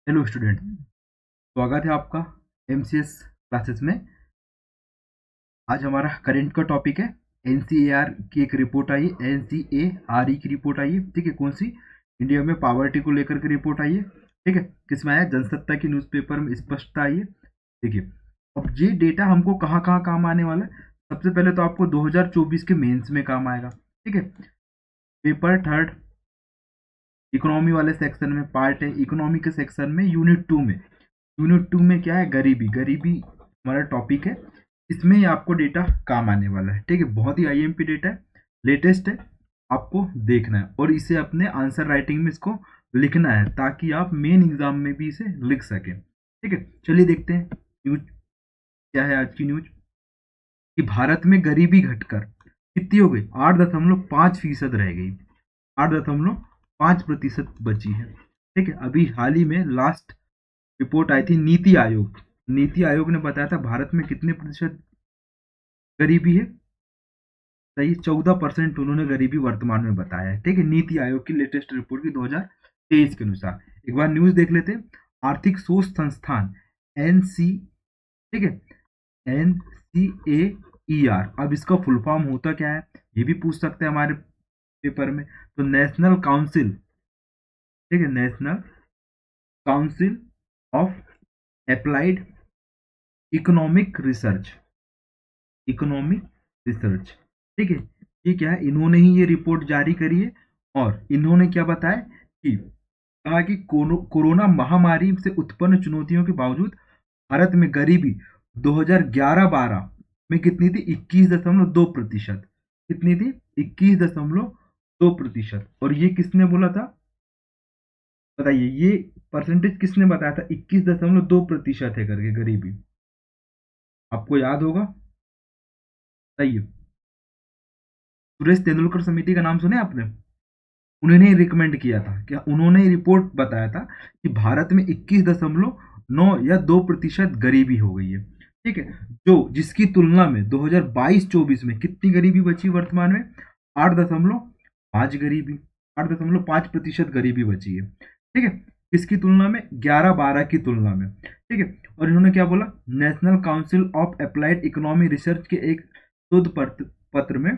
Hello student, स्वागत है आपका एमसीएस क्लासेस में। आज हमारा करंट का टॉपिक है एनसीएआर की एक रिपोर्ट आई है, एनसीएआरई की रिपोर्ट आई है। ठीक है, कौन सी? इंडिया में पॉवर्टी को लेकर के रिपोर्ट आई है। ठीक है, किसमें आया? जनसत्ता की न्यूज़पेपर में स्पष्टता आई है। देखिए, अब ये डेटा हमको कहाँ कहाँ काम आने वाला है। सबसे पहले तो आपको 2024 के मेंस में काम आएगा। ठीक है, पेपर थर्ड इकोनॉमी वाले सेक्शन में पार्ट है। इकोनॉमी के सेक्शन में यूनिट 2 में क्या है? गरीबी। गरीबी हमारा टॉपिक है, इसमें ही आपको डेटा काम आने वाला है। ठीक है, बहुत ही आईएमपी डेटा है, लेटेस्ट है, आपको देखना है और इसे अपने आंसर राइटिंग में इसको लिखना है ताकि आप मेन एग्जाम में भी इसे लिख सकें। ठीक है, चलिए देखते हैं न्यूज क्या है। आज की न्यूज कि भारत में गरीबी घटकर कितनी हो गई? 8.5% रह गई। 8.5% बची है। ठीक है, अभी हाल ही में लास्ट रिपोर्ट आई थी नीति आयोग ने बताया था भारत में कितने प्रतिशत गरीबी है। सही, 14% उन्होंने गरीबी वर्तमान में बताया है। ठीक है, नीति आयोग की लेटेस्ट रिपोर्ट की 2023 के अनुसार। एक बार न्यूज देख लेते हैं। आर्थिक शोध संस्थान एनसी, ठीक है, एनसीएईआर, अब इसका फुल फॉर्म होता क्या है ये भी पूछ सकते हैं हमारे पेपर में। तो नेशनल काउंसिल, ठीक है, national council of applied economic research. ठीक है, ये क्या है? इन्होंने ही ये रिपोर्ट जारी करी है और इन्होंने क्या बताया कि कहा कि कोरोना महामारी से उत्पन्न चुनौतियों के बावजूद भारत में गरीबी 2011-12 में कितनी थी? 21.2%। कितनी थी? 21.2%। और ये किसने बोला था बताइए? ये परसेंटेज किसने बताया था 21.2% है करके गरीबी? आपको याद होगा, बताइए। सुरेश तेंदुलकर समिति का नाम सुने आपने? उन्होंने ही रिकमेंड किया था, क्या उन्होंने ही रिपोर्ट बताया था कि भारत में 21.9 या 2% गरीबी हो गई है। ठीक है, जो जिसकी तुलना में 2022-24 में कितनी गरीबी बची वर्तमान में? 8.5 गरीबी 8.5% गरीबी बची है। ठीक है, किसकी तुलना में? 11-12 की तुलना में। ठीक है, और इन्होंने क्या बोला? National council of applied economy research के एक शोध पत्र में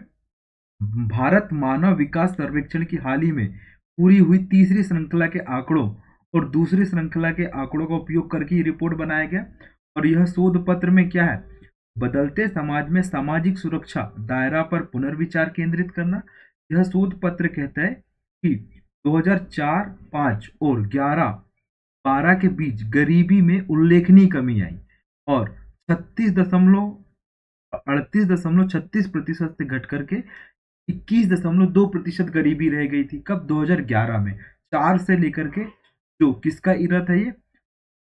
भारत मानव विकास सर्वेक्षण की हाल ही में पूरी हुई तीसरी श्रृंखला के आंकड़ों और दूसरी श्रृंखला के आंकड़ों का उपयोग करके ये रिपोर्ट बनाया गया। और यह शोध पत्र में क्या है? बदलते समाज में सामाजिक सुरक्षा दायरा पर पुनर्विचार केंद्रित करना। यह शोध पत्र कहता है कि 2004-5 और 11-12 के बीच गरीबी में उल्लेखनीय कमी आई और 38.36% से घट करके 21.2% गरीबी रह गई थी। कब? 2011 में। 4 से लेकर के, जो किसका इरा था ये?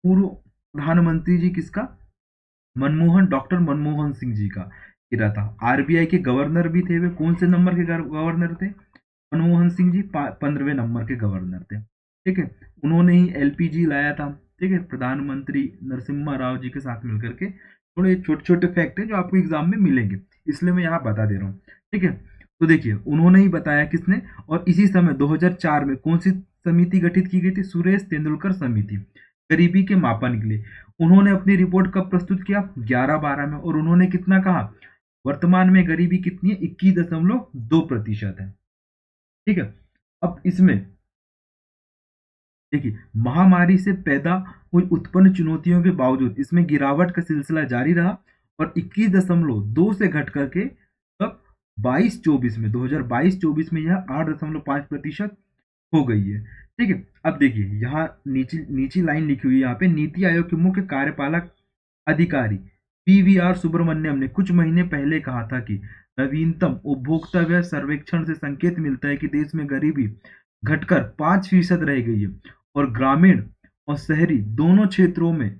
पूर्व प्रधानमंत्री जी, किसका? डॉक्टर मनमोहन सिंह जी का इरा था। आरबीआई के गवर्नर भी थे वे। कौन से नंबर के गवर्नर थे? मनमोहन सिंह जी 15वें नंबर के गवर्नर थे। ठीक है, उन्होंने ही एलपीजी लाया था। ठीक है, प्रधानमंत्री नरसिम्हा राव जी के साथ मिलकर के। थोड़े छोटे छोटे फैक्ट है जो आपको एग्जाम में मिलेंगे, इसलिए मैं यहाँ बता दे रहा हूँ। ठीक है, तो देखिए, उन्होंने ही बताया, किसने? और इसी समय 2004 में कौन सी समिति गठित की गई थी? सुरेश तेंदुलकर समिति, गरीबी के मापन के लिए। उन्होंने अपनी रिपोर्ट कब प्रस्तुत किया? 11-12 में। और उन्होंने कितना कहा? वर्तमान में गरीबी कितनी है? 21.2% है। ठीक है, अब इसमें देखिए, महामारी से पैदा हुई उत्पन्न चुनौतियों के बावजूद इसमें गिरावट का सिलसिला जारी रहा और 21.2 से घट करके तब 22-24 में 2022-24 में यह 8.5% हो गई है। ठीक है, अब देखिए, यहाँ नीची लाइन लिखी हुई है। यहाँ पे नीति आयोग के मुख्य कार्यपालक अधिकारी पीवीआर सुब्रमण्यम ने कुछ महीने पहले कहा था कि नवीनतम उपभोक्ता व्यय सर्वेक्षण से संकेत मिलता है कि देश में गरीबी घटकर 5% रह गई है और ग्रामीण और शहरी दोनों क्षेत्रों में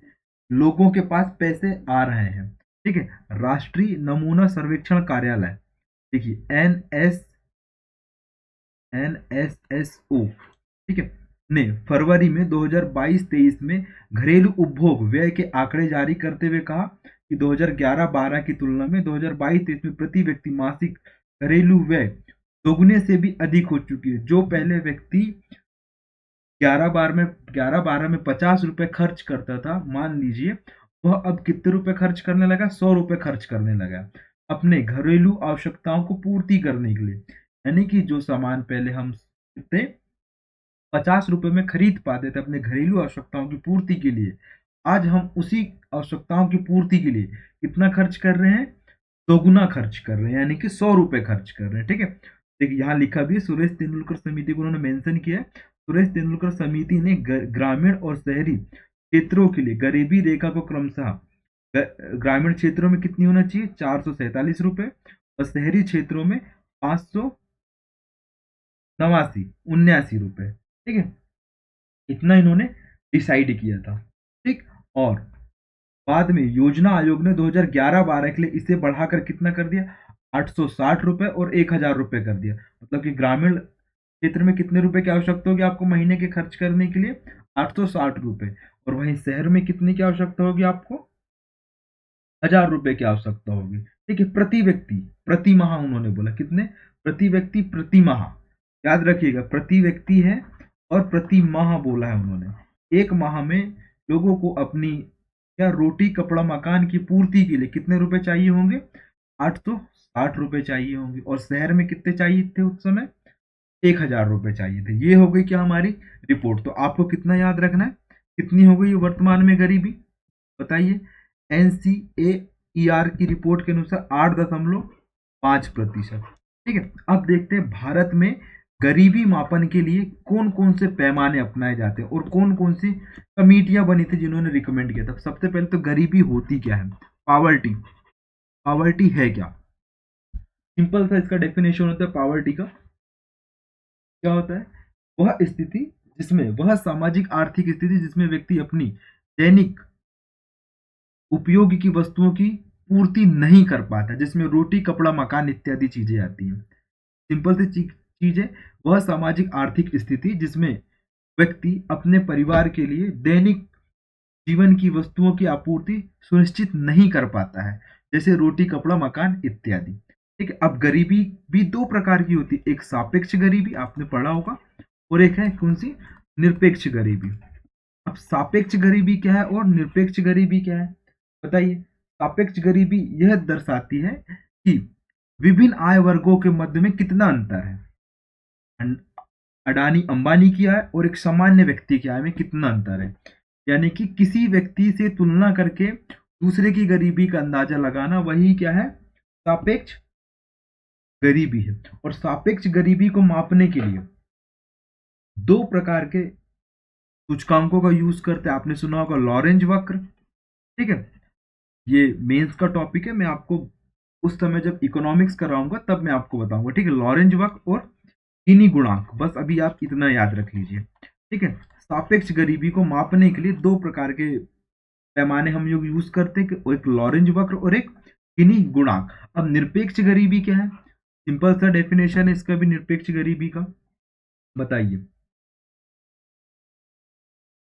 लोगों के पास पैसे आ रहे हैं। ठीक है, राष्ट्रीय नमूना सर्वेक्षण कार्यालय, देखिए एनएसएसओ, ठीक है, ने फरवरी में 2022-23 में घरेलू उपभोग व्यय के आंकड़े जारी करते हुए कहा कि 2011-12 की तुलना में 2022-23 में प्रति व्यक्ति मासिक घरेलू व्यय दोगुने से भी अधिक हो चुकी है। जो पहले व्यक्ति 11 12 में 50 रुपए खर्च करता था, मान लीजिए वह अब कितने रुपए खर्च करने लगा, 100 रुपए खर्च करने लगा अपने घरेलू आवश्यकताओं को पूर्ति करने के लिए। यानी कि जो सामान पहले हम कितने 50 रुपए में खरीद पाते थे अपने घरेलू आवश्यकताओं की पूर्ति के लिए, आज हम उसी आवश्यकताओं की पूर्ति के लिए कितना खर्च कर रहे हैं, दोगुना खर्च कर रहे हैं, यानी कि 100 रुपए खर्च कर रहे हैं। ठीक है, देखिए यहाँ लिखा भी है, सुरेश तेंदुलकर समिति को उन्होंने मेंशन किया है। सुरेश तेंदुलकर समिति ने ग्रामीण और शहरी क्षेत्रों के लिए गरीबी रेखा को क्रमशः ग्रामीण क्षेत्रों में कितनी होना चाहिए, 447 रुपए, और शहरी क्षेत्रों में 589 रुपए। ठीक है, इतना इन्होंने डिसाइड किया था। ठीक, और बाद में योजना आयोग ने 2011-12 के लिए इसे बढ़ाकर कितना कर दिया, 860 रुपए और 1000 रुपए कर दिया। मतलब कि ग्रामीण क्षेत्र में कितने रुपए की आवश्यकता होगी आपको महीने के खर्च करने के लिए, 860 रुपए, और वहीं शहर में कितने की आवश्यकता होगी आपको, 1000 रुपए की आवश्यकता होगी। ठीक है, प्रति व्यक्ति प्रति माह उन्होंने बोला, कितने, प्रति व्यक्ति प्रति माह, याद रखिएगा प्रति व्यक्ति है और प्रति माह बोला है उन्होंने। एक माह में लोगों को अपनी क्या रोटी कपड़ा मकान की पूर्ति के लिए कितने रुपए चाहिए होंगे, 860 रुपए चाहिए होंगे, और शहर में कितने चाहिए थे उस समय, 1000 रुपए चाहिए थे। ये हो गई क्या हमारी रिपोर्ट। तो आपको कितना याद रखना है, कितनी हो गई वर्तमान में गरीबी, बताइए। NCAER की रिपोर्ट के अनुसार 8.5%। ठीक है, अब देखते हैं भारत में गरीबी मापन के लिए कौन कौन से पैमाने अपनाए जाते हैं और कौन कौन सी कमेटियां बनी थी जिन्होंने रिकमेंड किया था। सबसे पहले तो गरीबी होती क्या है, पावर्टी। पावर्टी है क्या, सिंपल सा इसका डेफिनेशन होता है पावर्टी का, क्या होता है, वह स्थिति जिसमें, वह सामाजिक आर्थिक स्थिति जिसमें व्यक्ति अपनी दैनिक उपयोग की वस्तुओं की पूर्ति नहीं कर पाता, जिसमें रोटी कपड़ा मकान इत्यादि चीजें आती हैं। सिंपल सी चीज है, वह सामाजिक आर्थिक स्थिति जिसमें व्यक्ति अपने परिवार के लिए दैनिक जीवन की वस्तुओं की आपूर्ति सुनिश्चित नहीं कर पाता है, जैसे रोटी कपड़ा मकान इत्यादि। ठीक है, अब गरीबी भी दो प्रकार की होती है, एक सापेक्ष गरीबी आपने पढ़ा होगा, और एक है कौन सी, निरपेक्ष गरीबी। अब सापेक्ष गरीबी क्या है और निरपेक्ष गरीबी क्या है, बताइए। सापेक्ष गरीबी यह दर्शाती है कि विभिन्न आय वर्गों के मध्य में कितना अंतर है, अडानी अंबानी की आय और एक सामान्य व्यक्ति की आय में कितना अंतर है। यानी कि किसी व्यक्ति से तुलना करके दूसरे की गरीबी का अंदाजा लगाना, वही क्या है, सापेक्ष गरीबी है। और सापेक्ष गरीबी को मापने के लिए दो प्रकार के सूचकांकों का यूज करते हैं। आपने सुना होगा लॉरेंज वक्र। ठीक है, ये मेंस का टॉपिक है, मैं आपको उस समय जब इकोनॉमिक्स कराऊंगा तब मैं आपको बताऊंगा। ठीक है, लॉरेंज वक्र और गिनी गुणांक, बस अभी आप इतना याद रख लीजिए। ठीक है, सापेक्ष गरीबी को मापने के लिए दो प्रकार के पैमाने हम लोग यूज करते हैं, एक लॉरेंज वक्र और एक गिनी गुणांक। अब निरपेक्ष गरीबी क्या है, सिंपल सा डेफिनेशन है इसका भी निरपेक्ष गरीबी का, बताइए।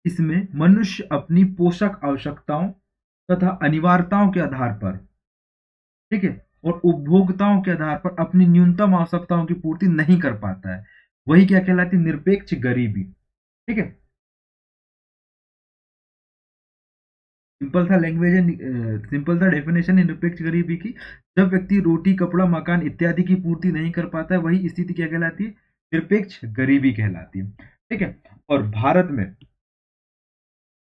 इसमें मनुष्य अपनी पोषक आवश्यकताओं तथा अनिवार्यताओं के आधार पर, ठीक है, और उपभोक्ताओं के आधार पर अपनी न्यूनतम आवश्यकताओं की पूर्ति नहीं कर पाता है, वही क्या कहलाती है, निरपेक्ष गरीबी। ठीक है, सिंपल सा लैंग्वेज है, सिंपल सा डेफिनेशन है निरपेक्ष गरीबी की। जब व्यक्ति रोटी कपड़ा मकान इत्यादि की पूर्ति नहीं कर पाता है, वही स्थिति क्या कहलाती है, निरपेक्ष गरीबी कहलाती है। ठीक है, और भारत में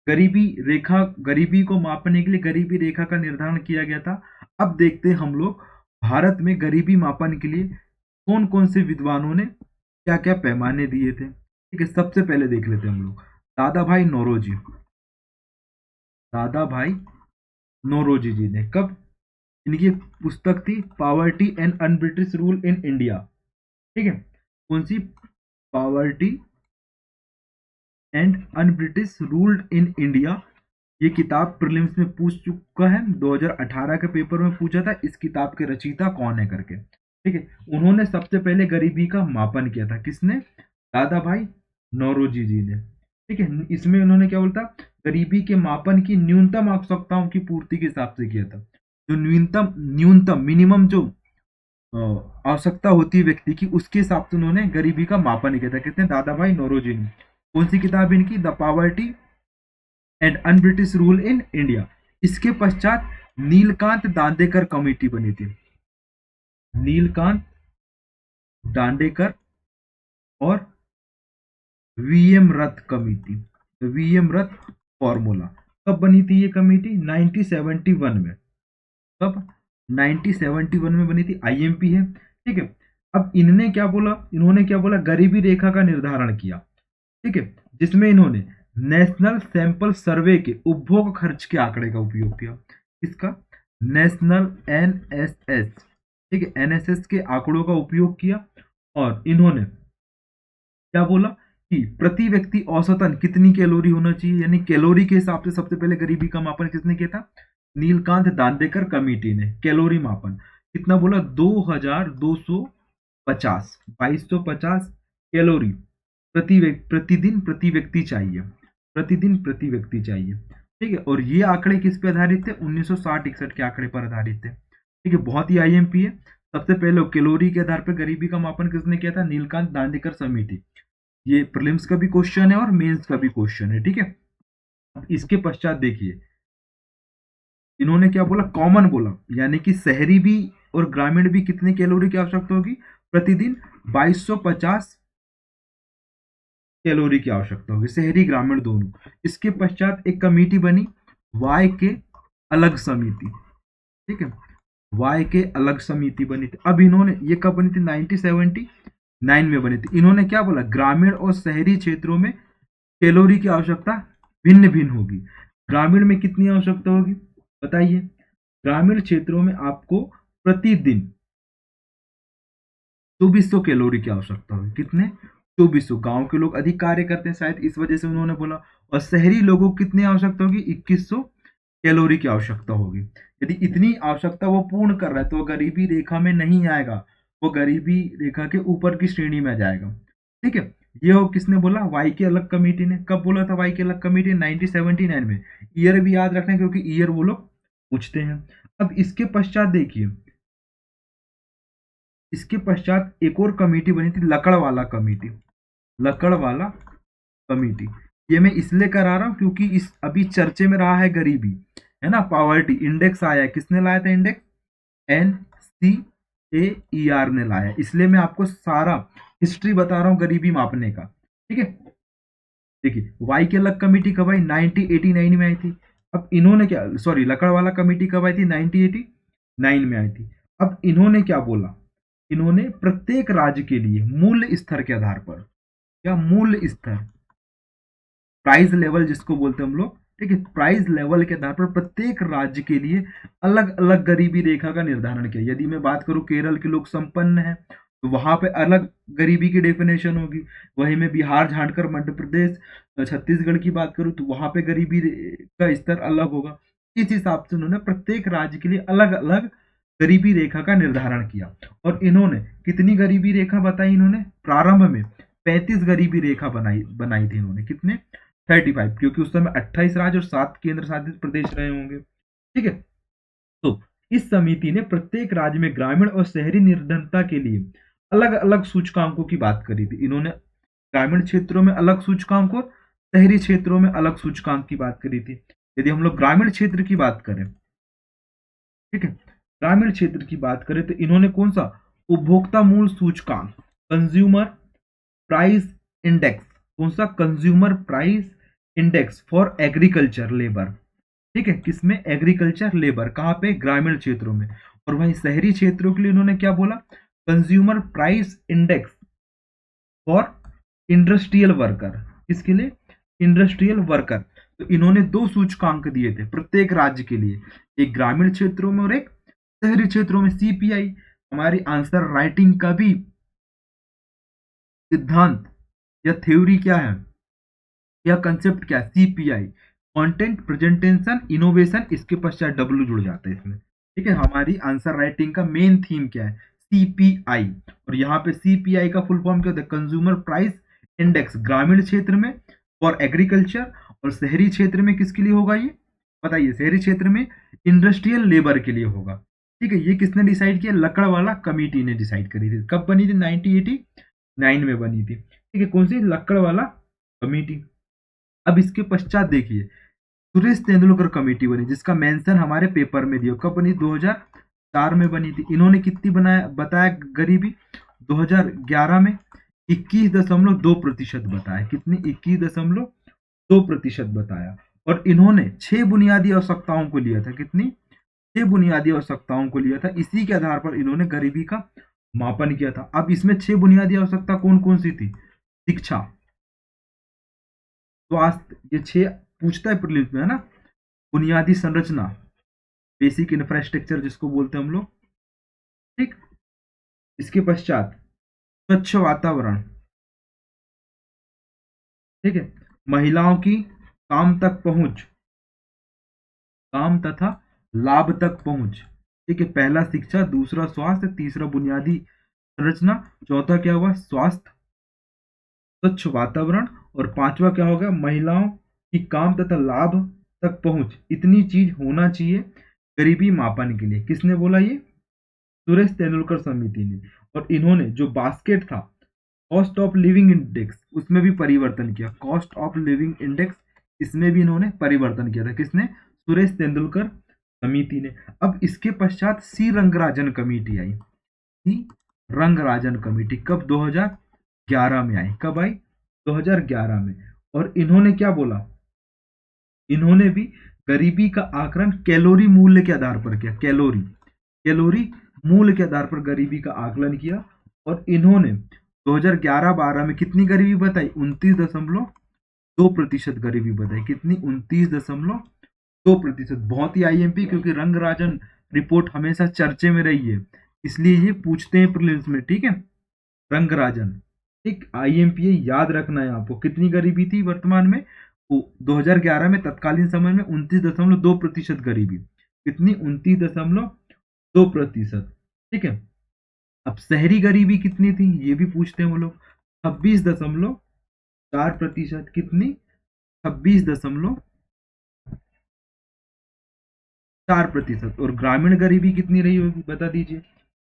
गरीबी को मापने के लिए गरीबी रेखा का निर्धारण किया गया था। अब देखते हैं हम लोग भारत में गरीबी मापन के लिए कौन कौन से विद्वानों ने क्या क्या पैमाने दिए थे। ठीक है, सबसे पहले देख लेते हैं हम लोग दादा भाई नौरोजी। दादा भाई नौरोजी जी ने कब, इनकी पुस्तक थी poverty and un-British rule in India. ठीक है, कौन सी, poverty and un-British ruled in India. ये किताब प्रीलिम्स में पूछ चुका है, 2018 के पेपर में पूछा था इस किताब के रचयिता कौन है करके। ठीक है, उन्होंने सबसे पहले गरीबी का मापन किया था, किसने, दादा भाई नौरोजी जी ने। ठीक है, इसमें उन्होंने क्या बोलता, गरीबी के मापन की न्यूनतम आवश्यकताओं की पूर्ति के हिसाब से किया था। जो न्यूनतम मिनिमम जो आवश्यकता होती है व्यक्ति की, उसके हिसाब से उन्होंने गरीबी का मापन किया था, किसने, दादा भाई नौरोजी ने। कौन सी किताब इनकी? The poverty and un British rule in India. इसके पश्चात नीलकांत दांडेकर कमेटी बनी थी, नीलकांत दांडेकर और वीएम रथ कमेटी, वीएम रथ फॉर्मूला। कब बनी थी ये कमेटी? 1971 में। कब? 1971 में बनी थी, आईएमपी है, ठीक है। अब इन्होंने क्या बोला? गरीबी रेखा का निर्धारण किया, ठीक है, जिसमें इन्होंने नेशनल सैंपल सर्वे के उपभोग खर्च के आंकड़े का उपयोग किया। इसका नेशनल एनएसएस, ठीक है, एनएसएस के आंकड़ों का उपयोग किया और इन्होंने क्या बोला कि प्रति व्यक्ति औसतन कितनी कैलोरी होना चाहिए, यानी कैलोरी के हिसाब से सबसे पहले गरीबी का मापन किसने किया था? नीलकांत दांडेकर कमेटी ने। कैलोरी मापन कितना बोला? 2250, 2250 कैलोरी प्रतिदिन प्रति व्यक्ति चाहिए, प्रतिदिन प्रति व्यक्ति चाहिए, ठीक है। और ये आंकड़े किस पे आधारित थे? 1960-61 के आंकड़े पर आधारित थे, ठीक है। बहुत ही आईएमपी है। सबसे पहले कैलोरी के आधार पर गरीबी का मापन किसने किया था? नीलकांत दांडेकर समिति। ये प्रीलिम्स का भी क्वेश्चन है और मेंस का भी क्वेश्चन है, ठीक है। अब इसके पश्चात देखिए इन्होंने क्या बोला? कॉमन बोला, यानी कि शहरी भी और ग्रामीण भी कितने कैलोरी की आवश्यकता होगी? प्रतिदिन 2250 कैलोरी की आवश्यकता होगी, शहरी ग्रामीण दोनों। इसके पश्चात एक कमेटी बनी, वाय के अलग समिति, ठीक है, वाय के अलग समिति बनी थी। अब इन्होंने, ये कब बनी थी? 1979 में बनी थी। इन्होंने क्या बोला? ग्रामीण और शहरी क्षेत्रों में कैलोरी की आवश्यकता भिन्न भिन्न होगी। ग्रामीण में कितनी आवश्यकता होगी बताइए? ग्रामीण क्षेत्रों में आपको प्रतिदिन 2400 कैलोरी की आवश्यकता होगी। कितने? 2400। गांव के लोग अधिक कार्य करते हैं शायद, इस वजह से उन्होंने बोला। और शहरी लोगों को कितनी आवश्यकता होगी? 2100 कैलोरी की आवश्यकता होगी। यदि इतनी आवश्यकता वो पूर्ण कर रहा है तो वो गरीबी रेखा में नहीं आएगा, वो गरीबी रेखा के ऊपर की श्रेणी में जाएगा, ठीक है। ये हो किसने बोला? वाई के अलग कमेटी ने। कब बोला था वाई के अलग कमेटी? 1979 में। ईयर भी याद रखना क्योंकि ईयर वो लोग पूछते हैं। अब इसके पश्चात देखिए, इसके पश्चात एक और कमेटी बनी थी, लकड़वाला कमेटी, लकड़वाला कमेटी। ये मैं इसलिए करा रहा हूं क्योंकि इस अभी चर्चे में रहा है गरीबी, है ना। पॉवर्टी इंडेक्स आया है, किसने लाया था इंडेक्स? NCAER ने लाया, इसलिए मैं आपको सारा हिस्ट्री बता रहा हूं गरीबी मापने का, ठीक है। देखिए वाई की अलग कमेटी कब आई? 1989 में आई थी। अब इन्होंने क्या, सॉरी, लकड़वाला कमेटी कब आई थी? 1989 में आई थी। अब इन्होंने क्या बोला? इन्होंने प्रत्येक राज्य के लिए मूल्य स्तर के आधार पर, क्या मूल्य स्तर, प्राइस लेवल जिसको बोलते हैं हम लोग, ठीक है, प्राइस लेवल के आधार पर प्रत्येक राज्य के लिए अलग अलग गरीबी रेखा का निर्धारण किया। यदि मैं बात करूं केरल के लोग संपन्न हैं तो वहां पे अलग गरीबी की डेफिनेशन होगी। वहीं में बिहार, झारखंड, मध्य प्रदेश, छत्तीसगढ़ की बात करूं तो वहां पे गरीबी का स्तर अलग होगा। इस हिसाब से उन्होंने प्रत्येक राज्य के लिए अलग अलग गरीबी रेखा का निर्धारण किया। और इन्होंने कितनी गरीबी रेखा बताई? इन्होंने प्रारंभ में 35 गरीबी रेखा बनाई थी इन्होंने। कितने? 35, क्योंकि उस समय 28 राज्य और 7 केंद्र शासित प्रदेश रहे होंगे, ठीक है। तो इस समिति ने प्रत्येक राज्य में ग्रामीण और शहरी निर्धनता के लिए अलग अलग सूचकांकों की बात करी थी। इन्होंने ग्रामीण क्षेत्रों में अलग सूचकांक और शहरी क्षेत्रों में अलग सूचकांक की बात करी थी। यदि हम लोग ग्रामीण क्षेत्र की बात करें, ठीक है, ग्रामीण क्षेत्र की बात करें तो इन्होंने कौन सा? उपभोक्ता मूल सूचकांक, कंज्यूमर प्राइस इंडेक्स, कौन सा? Consumer price index for agriculture labour, ठीक है, किसमें? Agriculture labour. कहां पे? ग्रामीण क्षेत्रों में। और वहीं शहरी क्षेत्रों के लिए इन्होंने क्या बोला? Consumer price index for industrial worker. किसके लिए? Industrial worker. तो इन्होंने दो सूचकांक दिए थे प्रत्येक राज्य के लिए, एक ग्रामीण क्षेत्रों में और एक शहरी क्षेत्रों में। सीपीआई हमारी आंसर राइटिंग का भी सिद्धांत या थ्योरी क्या है, या कंसेप्ट क्या है? सीपीआई, कंटेंट प्रेजेंटेशन इनोवेशन, इसके पश्चात डब्ल्यू जुड़ जाता है इसमें, ठीक है। हमारी आंसर राइटिंग का मेन थीम क्या है? सीपीआई। और यहाँ पे सीपीआई का फुल फॉर्म क्या होता है? कंज्यूमर प्राइस इंडेक्स ग्रामीण क्षेत्र में फॉर एग्रीकल्चर, और शहरी क्षेत्र में किसके लिए होगा ये बताइए? शहरी क्षेत्र में इंडस्ट्रियल लेबर के लिए होगा, ठीक है। ये किसने डिसाइड किया? लकड़वाला कमेटी ने डिसाइड करी थी। कब बनी थी? 1989 में बनी थी, ठीक है। कौन सी? लकड़वाला कमेटी। अब इसके पश्चात देखिए सुरेश तेंदुलकर कमेटी बनी, जिसका मेंशन हमारे पेपर में दिया। कब बनी? 2004 में बनी थी। इन्होंने कितनी बताया गरीबी? 2011 में 21.2% बताया। कितनी? 21.2% बताया। और इन्होंने 6 बुनियादी आवश्यकताओं को लिया था। कितनी? 6 बुनियादी आवश्यकताओं को लिया था। इसी के आधार पर इन्होंने गरीबी का मापन किया था। अब इसमें 6 बुनियादी आवश्यकता कौन कौन सी थी? शिक्षा, स्वास्थ्य, ये 6 पूछता है प्रीलिम्स में, है ना। बुनियादी संरचना, बेसिक इंफ्रास्ट्रक्चर जिसको बोलते हैं हम लोग, ठीक। इसके पश्चात स्वच्छ वातावरण, ठीक है। महिलाओं की काम तक पहुंच, काम तथा लाभ तक पहुंच, ठीक है। पहला शिक्षा, दूसरा स्वास्थ्य, तीसरा बुनियादी संरचना, चौथा क्या हुआ? स्वास्थ्य, स्वच्छ वातावरण, और पांचवा क्या होगा? महिलाओं की काम तथा लाभ तक पहुंच। इतनी चीज होना चाहिए गरीबी मापन के लिए। किसने बोला ये? सुरेश तेंदुलकर समिति ने। और इन्होंने जो बास्केट था कॉस्ट ऑफ लिविंग इंडेक्स, उसमें भी परिवर्तन किया। कॉस्ट ऑफ लिविंग इंडेक्स, इसमें भी इन्होंने परिवर्तन किया था। किसने? सुरेश तेंदुलकर समिति ने। अब इसके पश्चात सी रंगराजन कमेटी आई। सी रंगराजन कमेटी कब? 2011 में आई। कब आई? 2011 में। और इन्होंने क्या बोला? इन्होंने भी गरीबी का आकलन कैलोरी मूल्य के आधार पर किया। कैलोरी मूल्य के आधार पर गरीबी का आकलन किया। और इन्होंने 2011-12 में कितनी गरीबी बताई? 29.2% गरीबी बताई। कितनी? 29.2%। बहुत ही आईएमपी, क्योंकि रंगराजन रिपोर्ट हमेशा चर्चे में रही है, इसलिए ये पूछते हैं प्रीलिम्स में, ठीक है। रंगराजन, ठीक। आईएमपी याद रखना है आपको। कितनी गरीबी थी वर्तमान में? 2011 में तत्कालीन समय में 29.2% गरीबी। कितनी? 29.2%, ठीक है। अब शहरी गरीबी कितनी थी ये भी पूछते हैं वो लोग। 26.4%। कितनी? 26.4%। और ग्रामीण गरीबी कितनी रही होगी बता दीजिए?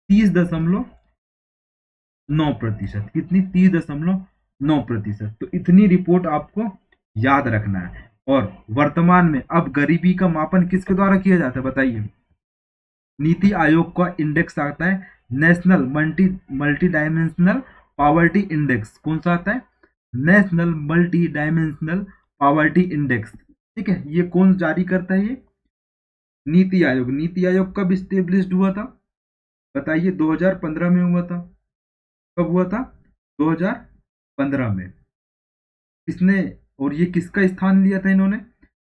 30.9%। कितनी? 30.9%। तो इतनी रिपोर्ट आपको याद रखना है। और वर्तमान में अब गरीबी का मापन किसके द्वारा किया जाता है बताइए? नीति आयोग का इंडेक्स आता है, national multi dimensional poverty index. कौन सा आता है? National multi dimensional poverty index, ठीक है। ये कौन जारी करता है? ये नीति आयोग। नीति आयोग कब स्टेब्लिश्ड हुआ था बताइए? 2015 में हुआ था। कब हुआ था? 2015 में। किसने, और ये किसका स्थान लिया था इन्होंने,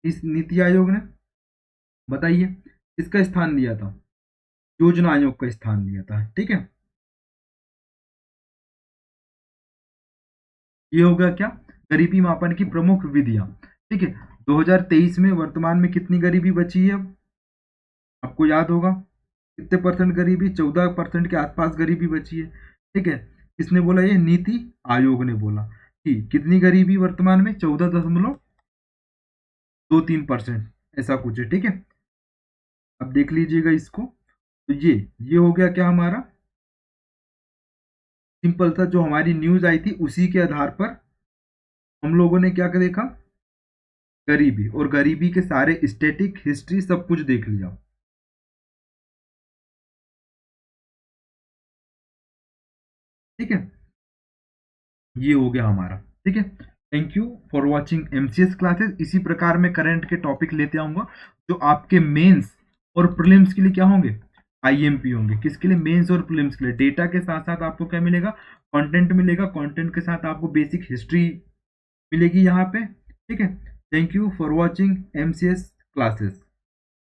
इस नीति आयोग ने? बताइए किसका स्थान लिया था? योजना आयोग का स्थान लिया था, ठीक है। ये हो गया क्या? गरीबी मापन की प्रमुख विधियां, ठीक है। 2023 में वर्तमान में कितनी गरीबी बची है? अब आपको याद होगा कितने परसेंट गरीबी? 14% के आसपास गरीबी बची है, ठीक है। किसने बोला? ये नीति आयोग ने बोला कि कितनी गरीबी वर्तमान में? 14.23%, ऐसा कुछ है, ठीक है। अब देख लीजिएगा इसको। तो ये हो गया क्या हमारा? सिंपल सा जो हमारी न्यूज आई थी उसी के आधार पर हम लोगों ने क्या देखा? गरीबी, और गरीबी के सारे स्टैटिक हिस्ट्री सब कुछ देख लिया, ठीक है। ये हो गया हमारा, ठीक है। Thank you for watching MCS classes. इसी प्रकार मैं करंट के टॉपिक लेते आऊंगा जो आपके मेंस और प्रीलिम्स के लिए क्या होंगे? आईएमपी होंगे। किसके लिए? मेंस और प्रीलिम्स के लिए। डेटा के साथ साथ आपको क्या मिलेगा? कंटेंट मिलेगा। कंटेंट के साथ आपको बेसिक हिस्ट्री मिलेगी यहाँ पे, ठीक है। Thank you for watching MCS classes.